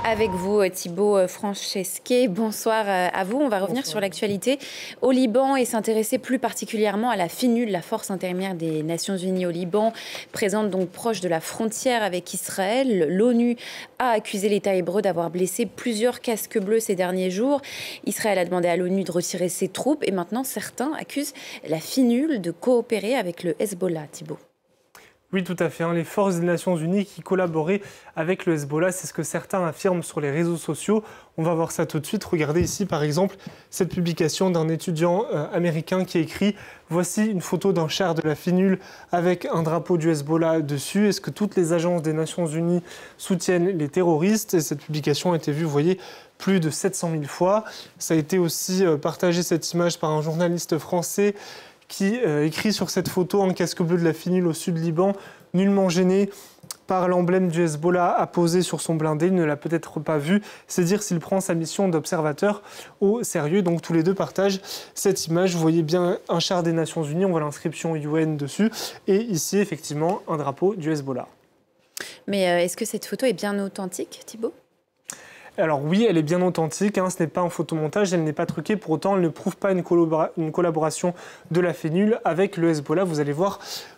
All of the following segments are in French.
Avec vous, Thibaut Francesquet. Bonsoir à vous. On va revenir sur l'actualité au Liban et s'intéresser plus particulièrement à la FINUL, la force intérimaire des Nations Unies au Liban, présente donc proche de la frontière avec Israël. L'ONU a accusé l'État hébreu d'avoir blessé plusieurs casques bleus ces derniers jours. Israël a demandé à l'ONU de retirer ses troupes et maintenant certains accusent la FINUL de coopérer avec le Hezbollah, Thibaut. Oui, tout à fait. Les forces des Nations Unies qui collaboraient avec le Hezbollah, c'est ce que certains affirment sur les réseaux sociaux. On va voir ça tout de suite. Regardez ici, par exemple, cette publication d'un étudiant américain qui écrit « Voici une photo d'un char de la FINUL avec un drapeau du Hezbollah dessus. Est-ce que toutes les agences des Nations Unies soutiennent les terroristes ?» Et cette publication a été vue, vous voyez, plus de 700 000 fois. Ça a été aussi partagé, cette image, par un journaliste français qui écrit sur cette photo en casque bleu de la FINUL au sud Liban, nullement gêné par l'emblème du Hezbollah apposé sur son blindé. Il ne l'a peut-être pas vu. C'est dire s'il prend sa mission d'observateur au sérieux. Donc tous les deux partagent cette image. Vous voyez bien un char des Nations Unies, on voit l'inscription UN dessus. Et ici, effectivement, un drapeau du Hezbollah. Mais est-ce que cette photo est bien authentique, Thibaut ? Alors oui, elle est bien authentique, ce n'est pas un photomontage, elle n'est pas truquée, pour autant elle ne prouve pas une collaboration de la FINUL avec le Hezbollah. Vous allez voir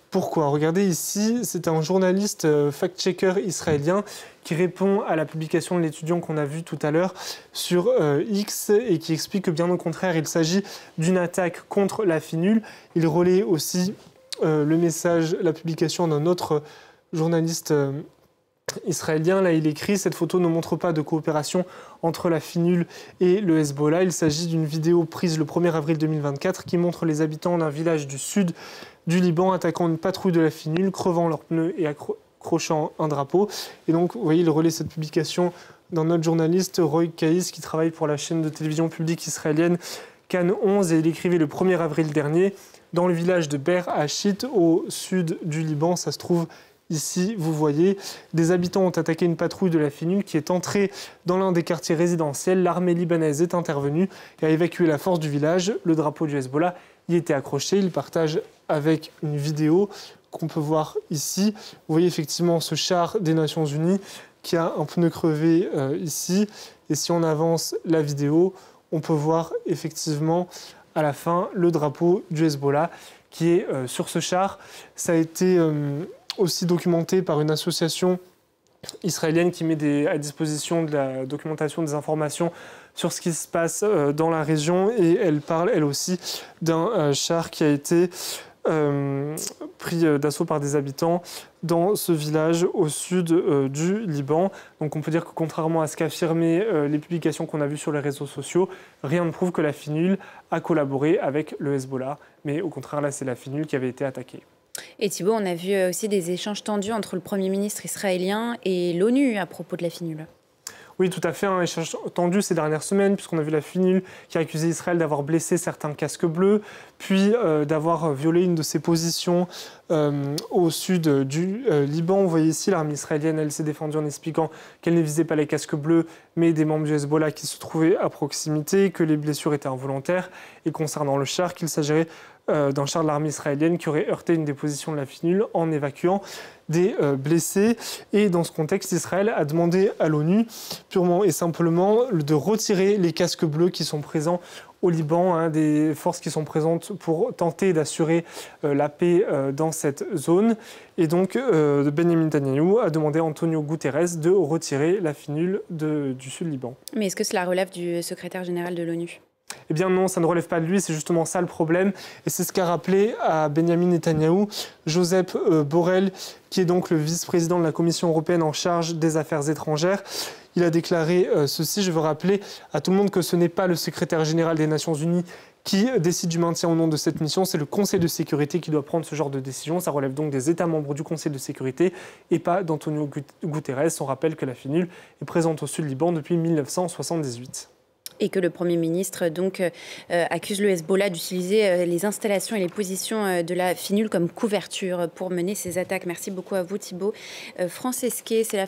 pourquoi. Regardez ici, c'est un journaliste fact-checker israélien qui répond à la publication de l'étudiant qu'on a vu tout à l'heure sur X et qui explique que bien au contraire, il s'agit d'une attaque contre la FINUL. Il relaie aussi le message, la publication d'un autre journaliste israélien. Là, il écrit « Cette photo ne montre pas de coopération entre la FINUL et le Hezbollah. Il s'agit d'une vidéo prise le 1er avril 2024 qui montre les habitants d'un village du sud du Liban attaquant une patrouille de la FINUL, crevant leurs pneus et accrochant un drapeau. » Et donc, vous voyez, il relaie cette publication d'un autre journaliste, Roy Kaïs, qui travaille pour la chaîne de télévision publique israélienne Cannes 11, et il écrivait le 1er avril dernier « Dans le village de Ber Hachit, au sud du Liban, ça se trouve ici, vous voyez, des habitants ont attaqué une patrouille de la FINUL qui est entrée dans l'un des quartiers résidentiels. L'armée libanaise est intervenue et a évacué la force du village. Le drapeau du Hezbollah y était accroché. Il partage avec une vidéo qu'on peut voir ici. Vous voyez effectivement ce char des Nations Unies qui a un pneu crevé ici. Et si on avance la vidéo, on peut voir effectivement à la fin le drapeau du Hezbollah qui est sur ce char. Ça a été aussi documenté par une association israélienne qui met à disposition de la documentation des informations sur ce qui se passe dans la région, et elle parle elle aussi d'un char qui a été pris d'assaut par des habitants dans ce village au sud du Liban. Donc on peut dire que contrairement à ce qu'affirmaient les publications qu'on a vues sur les réseaux sociaux, rien ne prouve que la FINUL a collaboré avec le Hezbollah, mais au contraire là c'est la FINUL qui avait été attaquée. Et Thibaut, on a vu aussi des échanges tendus entre le Premier ministre israélien et l'ONU à propos de la FINUL. Oui, tout à fait, un échange tendu ces dernières semaines, puisqu'on a vu la FINUL qui a accusé Israël d'avoir blessé certains casques bleus, puis d'avoir violé une de ses positions au sud du Liban. Vous voyez ici, l'armée israélienne, elle s'est défendue en expliquant qu'elle ne visait pas les casques bleus, mais des membres du Hezbollah qui se trouvaient à proximité, que les blessures étaient involontaires, et concernant le char, qu'il s'agirait d'un char de l'armée israélienne qui aurait heurté une des positions de la FINUL en évacuant des blessés. Et dans ce contexte, Israël a demandé à l'ONU purement et simplement de retirer les casques bleus qui sont présents au Liban, des forces qui sont présentes pour tenter d'assurer la paix dans cette zone. Et donc, Benjamin Netanyahou a demandé à Antonio Guterres de retirer la FINUL du sud Liban. Mais est-ce que cela relève du secrétaire général de l'ONU ? Eh bien non, ça ne relève pas de lui, c'est justement ça le problème. Et c'est ce qu'a rappelé à Benjamin Netanyahou Josep Borrell, qui est donc le vice-président de la Commission européenne en charge des affaires étrangères. Il a déclaré ceci, je veux rappeler à tout le monde que ce n'est pas le secrétaire général des Nations Unies qui décide du maintien au nom de cette mission, c'est le Conseil de sécurité qui doit prendre ce genre de décision. Ça relève donc des États membres du Conseil de sécurité et pas d'Antonio Guterres. On rappelle que la FINUL est présente au sud Liban depuis 1978. Et que le Premier ministre donc, accuse le Hezbollah d'utiliser les installations et les positions de la FINUL comme couverture pour mener ses attaques. Merci beaucoup à vous, Thibaut Francesquet. C'est la fin